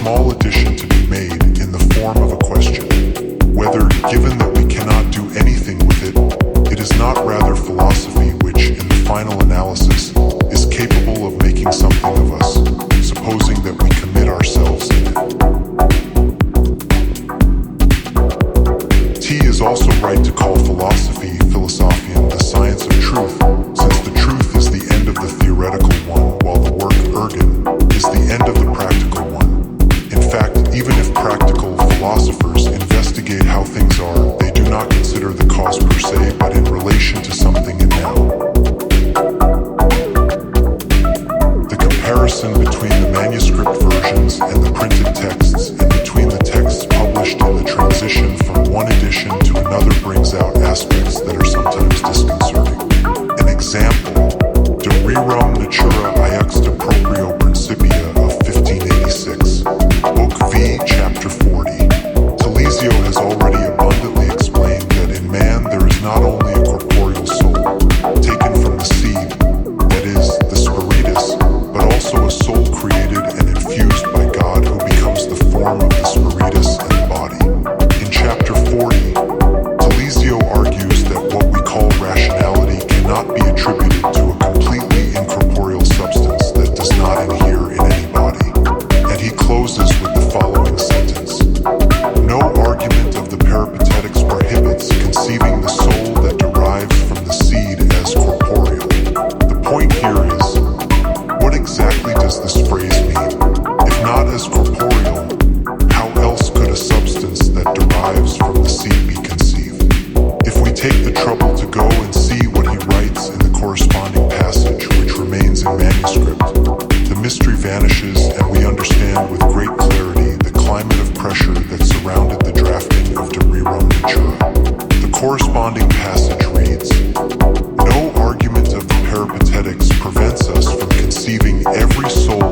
small addition to be made in the form of a question, whether, given that we cannot do anything with it, it is not rather philosophy which, in the final analysis, is capable of making something of us, supposing that we commit ourselves in it. T is also right to call philosophy, philosophian, the science of truth, since the truth is the end of the theoretical one, while the work ergon is the end of the practical one. In fact, even if practical philosophers investigate how things are, they do not consider the cause per se, but in relation to something in now. The comparison between the manuscript versions and the printed texts, and between the texts published in the transition from one edition to another, brings out aspects that are sometimes disconcerting. An example, De Rerum Natura Iuxta Proprio Principia of 1586, Book V, Chapter 40. Talesio has already abundantly explained that in man there is not only a corporeal soul, taken from the seed, that is, the spiritus, but also a soul created and infused by God who becomes the form of the spiritus and the body. In Chapter 40, Talesio argues that what we call rationality cannot be attributed to a completely incorporeal substance that does not inhere in any body. And he closes with the following sentence: no argument of the Peripatetics prohibits conceiving the soul that derives from the seed as corporeal. The point here is, what exactly does this phrase mean? If not as corporeal, how else could a substance that derives from the seed be conceived? If we take the trouble to go and see what he writes in the corresponding passage, which remains in manuscript, the mystery vanishes and we understand with great clarity the climate of pressure that surrounded the drafting of De Rerum Natura. The corresponding passage reads, no argument of the Peripatetics prevents us from conceiving every soul